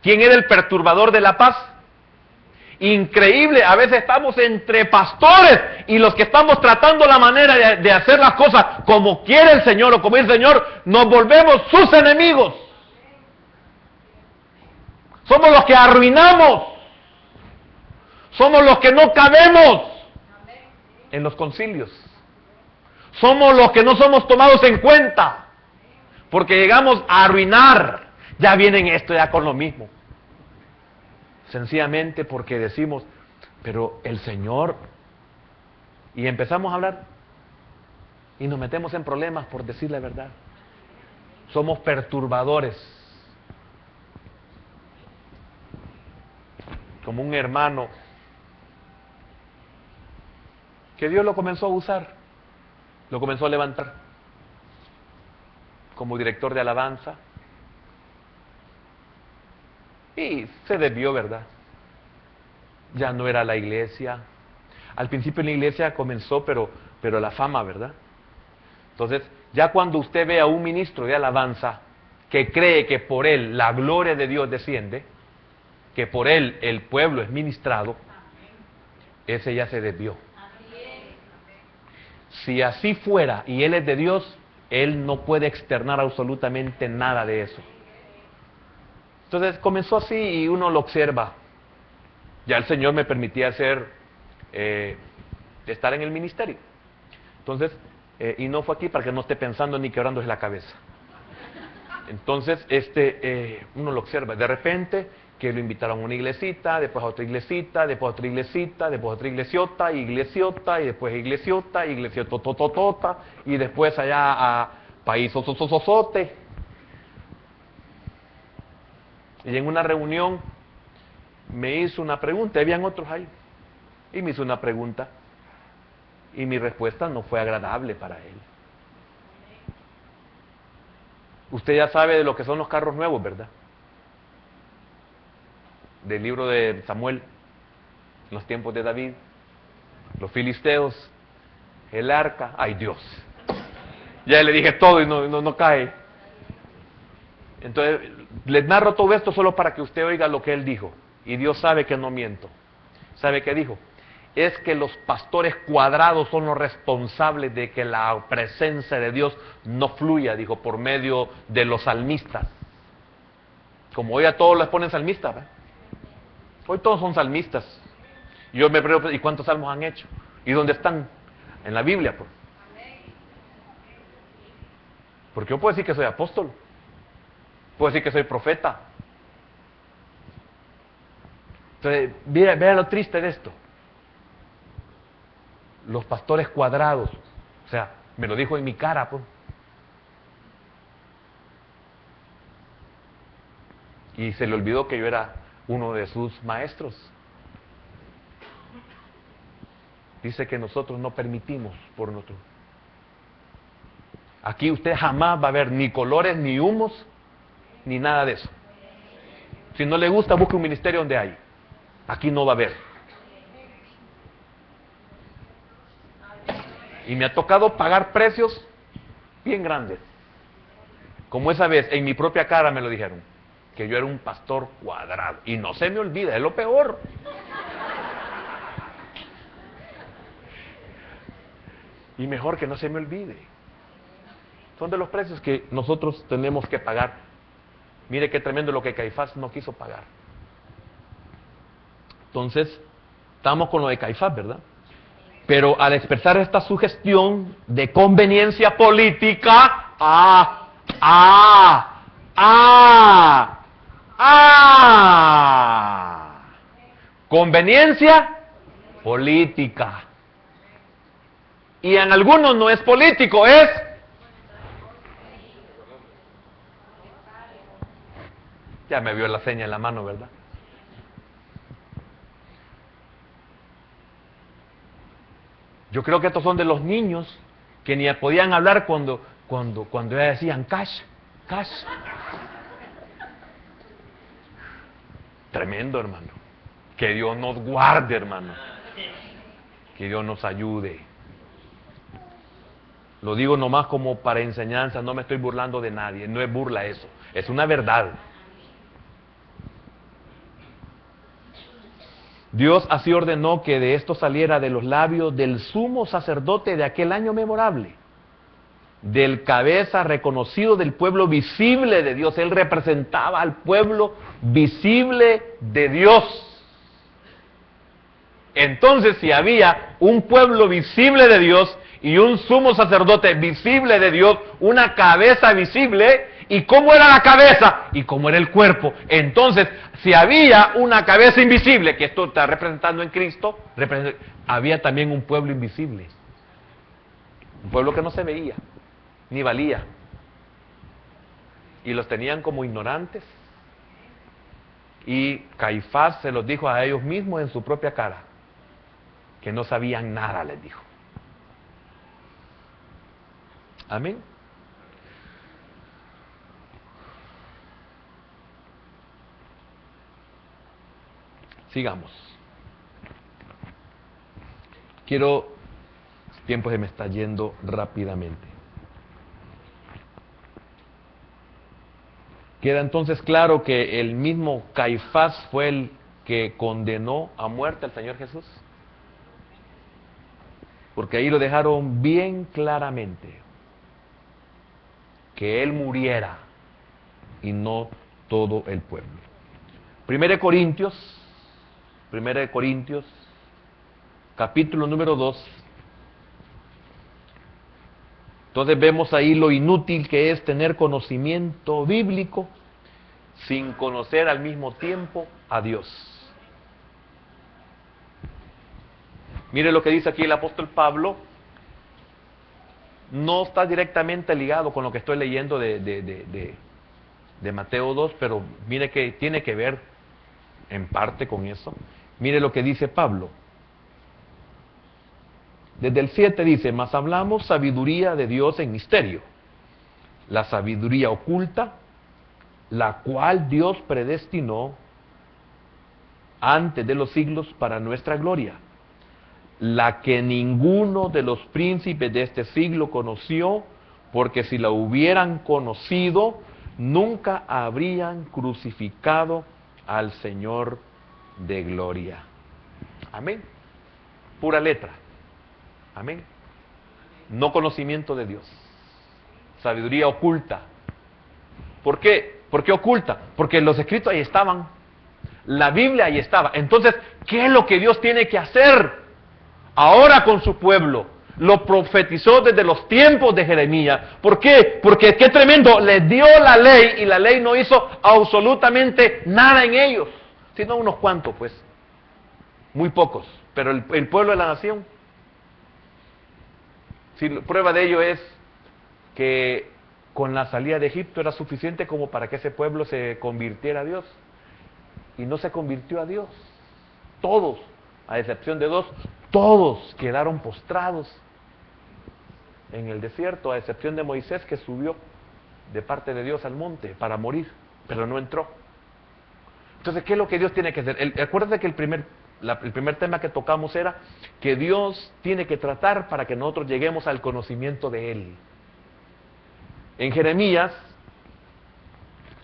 ¿Quién era el perturbador de la paz? Increíble, a veces estamos entre pastores y los que estamos tratando la manera de hacer las cosas como quiere el Señor o como dice el Señor, nos volvemos sus enemigos. Somos los que arruinamos. Somos los que no cabemos en los concilios. Somos los que no somos tomados en cuenta. Porque llegamos a arruinar. Ya vienen esto ya con lo mismo. Sencillamente porque decimos, pero el Señor... Y empezamos a hablar. Y nos metemos en problemas por decir la verdad. Somos perturbadores. Como un hermano que Dios lo comenzó a usar, lo comenzó a levantar como director de alabanza y se desvió, ¿verdad? Ya no era la iglesia. Al principio en la iglesia comenzó, pero la fama, ¿verdad? Entonces, ya cuando usted ve a un ministro de alabanza que cree que por él la gloria de Dios desciende, que por él el pueblo es ministrado, ese ya se desvió. Si así fuera y él es de Dios, él no puede externar absolutamente nada de eso. Entonces comenzó así y uno lo observa. Ya el Señor me permitía estar en el ministerio. Entonces, y no fue aquí para que no esté pensando ni quebrándose la cabeza. Entonces, uno lo observa. De repente, que lo invitaron a una iglesita, después a otra iglesita, después a otra iglesita, después a otra iglesiota, y después iglesiotototota, y después allá a país sosososote. Y en una reunión me hizo una pregunta, habían otros ahí, y me hizo una pregunta, y mi respuesta no fue agradable para él. Usted ya sabe de lo que son los carros nuevos, ¿verdad? Del libro de Samuel, los tiempos de David, los filisteos, el arca, ¡ay Dios! Ya le dije todo y no cae. Entonces, les narro todo esto solo para que usted oiga lo que él dijo. Y Dios sabe que no miento. ¿Sabe qué dijo? Es que los pastores cuadrados son los responsables de que la presencia de Dios no fluya, dijo, por medio de los salmistas. Como hoy a todos les ponen salmistas, ¿verdad? Hoy todos son salmistas. Yo me pregunto, ¿y cuántos salmos han hecho? ¿Y dónde están? En la Biblia, pues. Porque yo puedo decir que soy apóstol. Puedo decir que soy profeta. Entonces, vea lo triste de esto. Los pastores cuadrados. O sea, me lo dijo en mi cara, pues. Y se le olvidó que yo era uno de sus maestros. Dice que nosotros no permitimos por nosotros. Aquí usted jamás va a ver ni colores, ni humos, ni nada de eso. Si no le gusta, busque un ministerio donde hay. Aquí no va a haber. Y me ha tocado pagar precios bien grandes. Como esa vez, en mi propia cara me lo dijeron, que yo era un pastor cuadrado. Y no se me olvida, es lo peor. Y mejor que no se me olvide. Son de los precios que nosotros tenemos que pagar. Mire qué tremendo lo que Caifás no quiso pagar. Entonces, estamos con lo de Caifás, ¿verdad? Pero al expresar esta sugestión de conveniencia política, conveniencia política. Y en algunos no es político, es... Ya me vio la seña en la mano, ¿verdad? Yo creo que estos son de los niños que ni podían hablar cuando ya decían cash. Tremendo, hermano. Que Dios nos guarde, hermano. Que Dios nos ayude. Lo digo nomás como para enseñanza, no me estoy burlando de nadie, no es burla eso, es una verdad. Dios así ordenó que de esto saliera de los labios del sumo sacerdote de aquel año memorable, del cabeza reconocido del pueblo visible de Dios. Él representaba al pueblo visible de Dios. Entonces, si había un pueblo visible de Dios y un sumo sacerdote visible de Dios, una cabeza visible, ¿y cómo era la cabeza? ¿Y cómo era el cuerpo? Entonces, si había una cabeza invisible, que esto está representando en Cristo, había también un pueblo invisible. Un pueblo que no se veía, ni valía. Y los tenían como ignorantes. Y Caifás se los dijo a ellos mismos en su propia cara, que no sabían nada, les dijo. Amén. Sigamos. El tiempo se me está yendo rápidamente. Queda entonces claro que el mismo Caifás fue el que condenó a muerte al Señor Jesús. Porque ahí lo dejaron bien claramente, que Él muriera y no todo el pueblo. Primera de Corintios, capítulo número 2. Entonces vemos ahí lo inútil que es tener conocimiento bíblico sin conocer al mismo tiempo a Dios. Mire lo que dice aquí el apóstol Pablo. No está directamente ligado con lo que estoy leyendo de Mateo 2, pero mire que tiene que ver en parte con eso. Mire lo que dice Pablo. Desde el 7 dice: mas hablamos sabiduría de Dios en misterio, la sabiduría oculta, la cual Dios predestinó antes de los siglos para nuestra gloria, la que ninguno de los príncipes de este siglo conoció, porque si la hubieran conocido, nunca habrían crucificado al Señor de gloria. Amén. Pura letra. Amén. No conocimiento de Dios. Sabiduría oculta. ¿Por qué? ¿Por qué oculta? Porque los escritos ahí estaban. La Biblia ahí estaba. Entonces, ¿qué es lo que Dios tiene que hacer ahora con su pueblo? Lo profetizó desde los tiempos de Jeremías. ¿Por qué? Porque qué tremendo, les dio la ley y la ley no hizo absolutamente nada en ellos, sino unos cuantos, pues, muy pocos. Pero el pueblo de la nación, si prueba de ello es que con la salida de Egipto era suficiente como para que ese pueblo se convirtiera a Dios, y no se convirtió a Dios. Todos, a excepción de 2, todos quedaron postrados en el desierto, a excepción de Moisés, que subió de parte de Dios al monte para morir, pero no entró. Entonces, ¿qué es lo que Dios tiene que hacer? Acuérdate que el primer tema que tocamos era que Dios tiene que tratar para que nosotros lleguemos al conocimiento de Él. En Jeremías,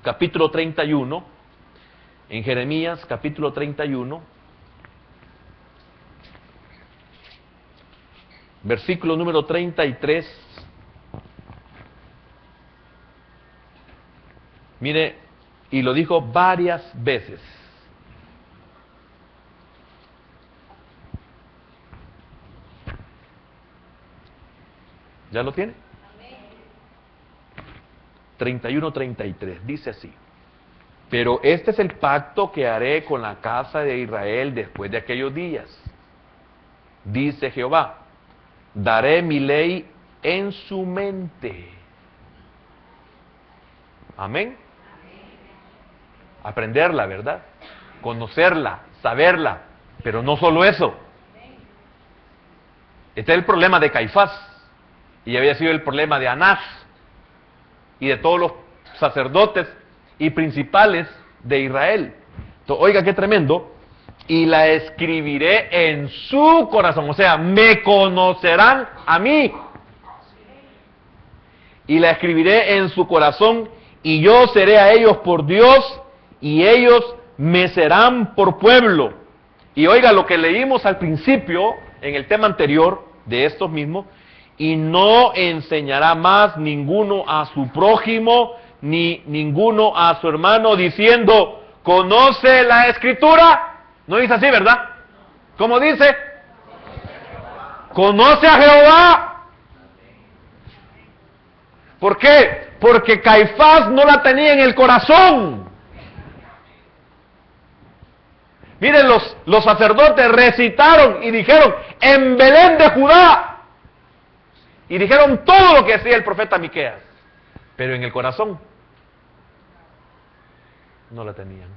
capítulo 31, versículo número 33. Mire, y lo dijo varias veces. ¿Ya lo tiene? 31-33, dice así: pero este es el pacto que haré con la casa de Israel después de aquellos días, dice Jehová. Daré mi ley en su mente. Amén. Aprenderla, ¿verdad? Conocerla, saberla, pero no solo eso. Este es el problema de Caifás, y había sido el problema de Anás y de todos los sacerdotes y principales de Israel. Entonces, oiga qué tremendo. Y la escribiré en su corazón, o sea, me conocerán a mí. Y la escribiré en su corazón, y yo seré a ellos por Dios, y ellos me serán por pueblo. Y oiga lo que leímos al principio, en el tema anterior de estos mismos, y no enseñará más ninguno a su prójimo, ni ninguno a su hermano, diciendo, ¿conoce la Escritura? No dice así, ¿verdad? ¿Cómo dice? ¿Conoce a Jehová? ¿Por qué? Porque Caifás no la tenía en el corazón. Miren, los sacerdotes recitaron y dijeron, en Belén de Judá. Y dijeron todo lo que decía el profeta Miqueas. Pero en el corazón no la tenían.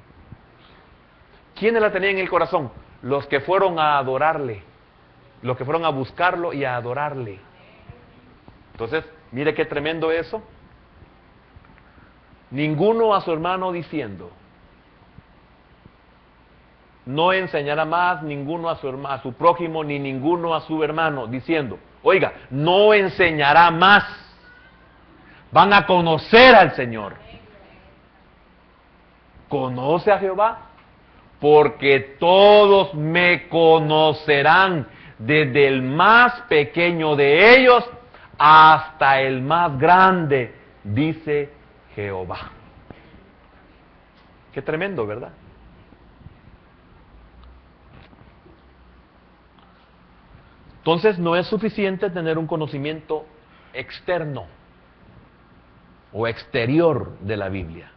¿Quiénes la tenían en el corazón? Los que fueron a adorarle. Los que fueron a buscarlo y a adorarle. Entonces, mire qué tremendo eso. Ninguno a su hermano diciendo, no enseñará más ninguno a su prójimo, ni ninguno a su hermano, diciendo, oiga, no enseñará más. Van a conocer al Señor. ¿Conoce a Jehová? Porque todos me conocerán, desde el más pequeño de ellos hasta el más grande, dice Jehová. Qué tremendo, ¿verdad? Entonces no es suficiente tener un conocimiento externo o exterior de la Biblia.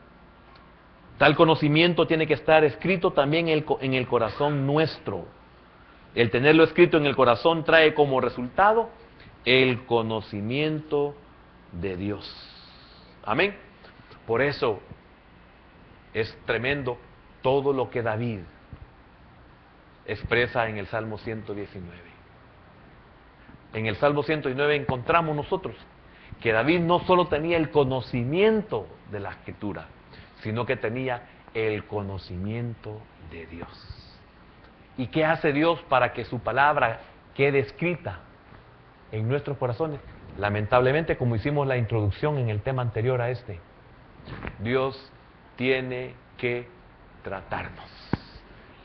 Tal conocimiento tiene que estar escrito también en el corazón nuestro. El tenerlo escrito en el corazón trae como resultado el conocimiento de Dios. Amén. Por eso es tremendo todo lo que David expresa en el Salmo 119. En el Salmo 119 encontramos nosotros que David no solo tenía el conocimiento de la Escritura, sino que tenía el conocimiento de Dios. ¿Y qué hace Dios para que su palabra quede escrita en nuestros corazones? Lamentablemente, como hicimos la introducción en el tema anterior a este, Dios tiene que tratarnos.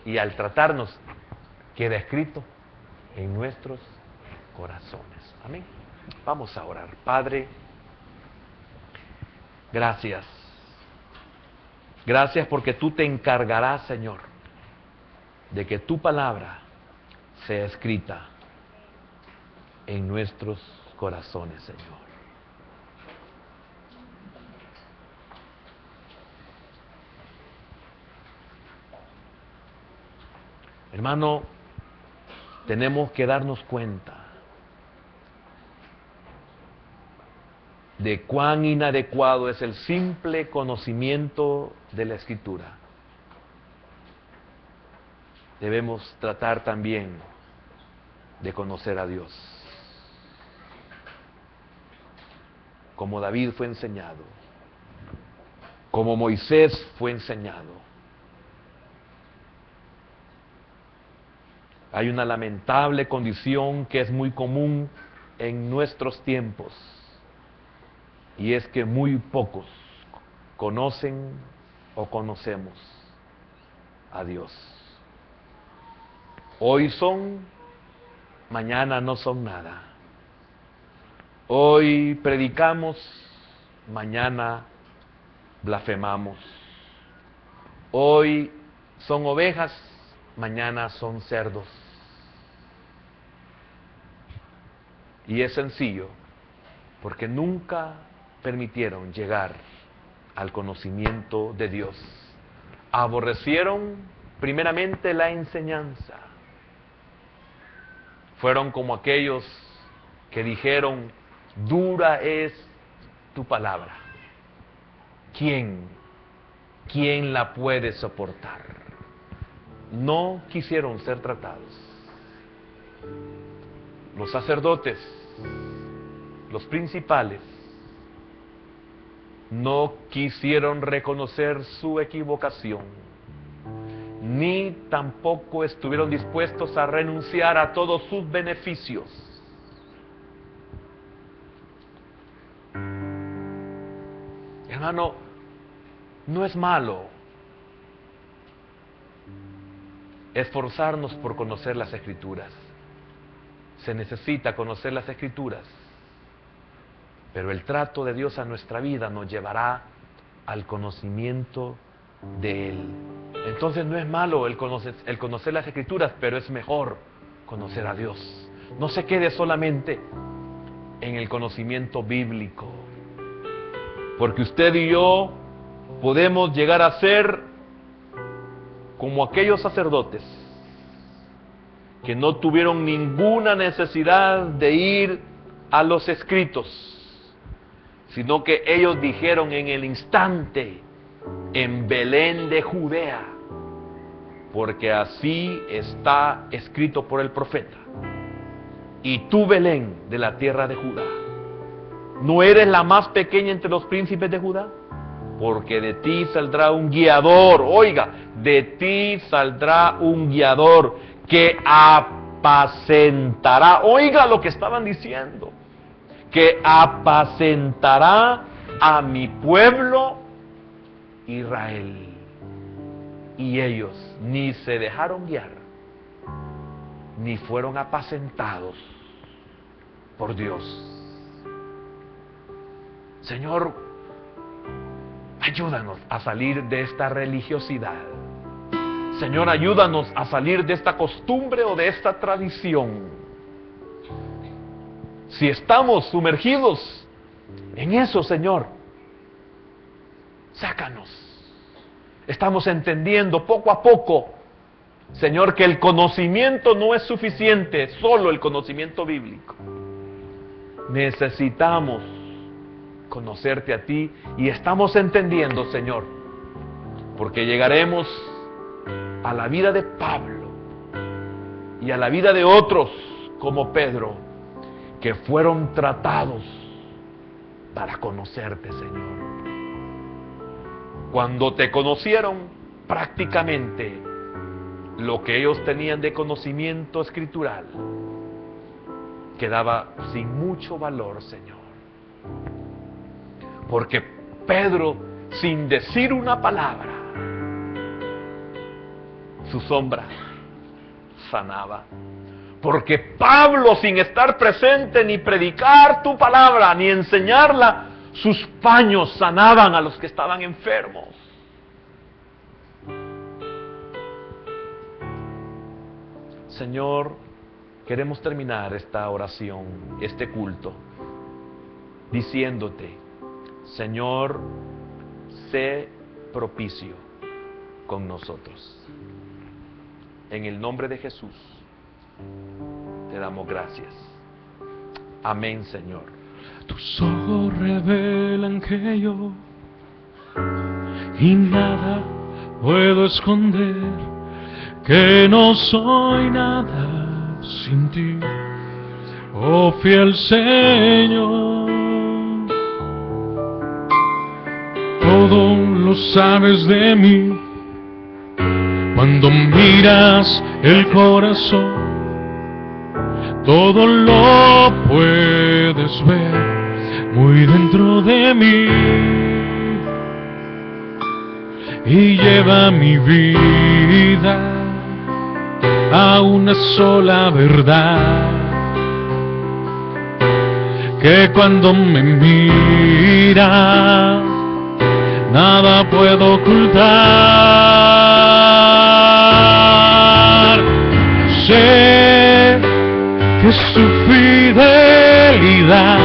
Y al tratarnos, queda escrito en nuestros corazones. Amén. Vamos a orar. Padre, gracias. Gracias porque tú te encargarás, Señor, de que tu palabra sea escrita en nuestros corazones, Señor. Hermano, tenemos que darnos cuenta de cuán inadecuado es el simple conocimiento de la Escritura. Debemos tratar también de conocer a Dios, como David fue enseñado, como Moisés fue enseñado. Hay una lamentable condición que es muy común en nuestros tiempos, y es que muy pocos conocen o conocemos a Dios. Hoy son, mañana no son nada. Hoy predicamos, mañana blasfemamos. Hoy son ovejas, mañana son cerdos. Y es sencillo, porque nunca permitieron llegar al conocimiento de Dios. Aborrecieron primeramente la enseñanza. Fueron como aquellos que dijeron, dura es tu palabra. ¿Quién la puede soportar? No quisieron ser tratados. Los sacerdotes, los principales, no quisieron reconocer su equivocación, ni tampoco estuvieron dispuestos a renunciar a todos sus beneficios. Hermano, no es malo esforzarnos por conocer las Escrituras. Se necesita conocer las Escrituras, pero el trato de Dios a nuestra vida nos llevará al conocimiento de Él. Entonces no es malo el conocer las Escrituras, pero es mejor conocer a Dios. No se quede solamente en el conocimiento bíblico, porque usted y yo podemos llegar a ser como aquellos sacerdotes que no tuvieron ninguna necesidad de ir a los escritos, sino que ellos dijeron en el instante: en Belén de Judea, porque así está escrito por el profeta. Y tú, Belén, de la tierra de Judá, ¿no eres la más pequeña entre los príncipes de Judá? Porque de ti saldrá un guiador, oiga, de ti saldrá un guiador que apacentará, oiga lo que estaban diciendo, que apacentará a mi pueblo Israel. Y ellos ni se dejaron guiar, ni fueron apacentados por Dios. Señor, ayúdanos a salir de esta religiosidad. Señor, ayúdanos a salir de esta costumbre o de esta tradición. Si estamos sumergidos en eso, Señor, sácanos. Estamos entendiendo poco a poco, Señor, que el conocimiento no es suficiente, solo el conocimiento bíblico. Necesitamos conocerte a ti y estamos entendiendo, Señor, porque llegaremos a la vida de Pablo y a la vida de otros como Pedro, que fueron tratados para conocerte, Señor. Cuando te conocieron, prácticamente lo que ellos tenían de conocimiento escritural quedaba sin mucho valor, Señor. Porque Pedro, sin decir una palabra, su sombra sanaba. Porque Pablo, sin estar presente ni predicar tu palabra, ni enseñarla, sus paños sanaban a los que estaban enfermos. Señor, queremos terminar esta oración, este culto, diciéndote: Señor, sé propicio con nosotros. En el nombre de Jesús te damos gracias. Amén, Señor. Tus ojos revelan que yo y nada puedo esconder, que no soy nada sin ti, oh fiel Señor. Todo lo sabes de mí, cuando miras el corazón, todo lo puedes ver muy dentro de mí, y lleva mi vida a una sola verdad, que cuando me mira nada puedo ocultar. Sé que es su fidelidad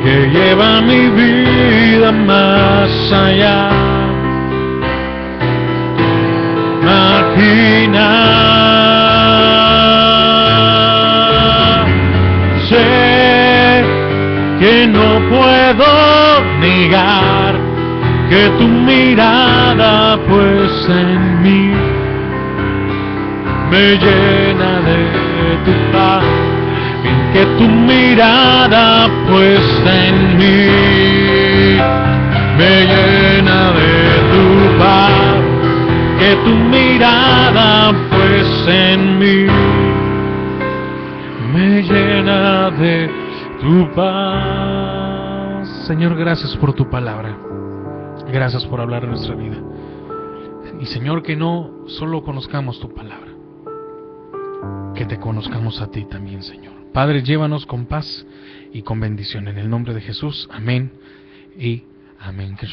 que lleva mi vida más allá. Imaginar. Sé que no puedo negar que tu mirada puesta en mí me llena de tu paz, que tu mirada puesta en mí me llena de tu paz, que tu mirada puesta en mí me llena de tu paz. Señor, gracias por tu palabra, gracias por hablar en nuestra vida. Y Señor, que no solo conozcamos tu palabra, que te conozcamos a ti también, Señor. Padre, llévanos con paz y con bendición. En el nombre de Jesús, amén y amén. Que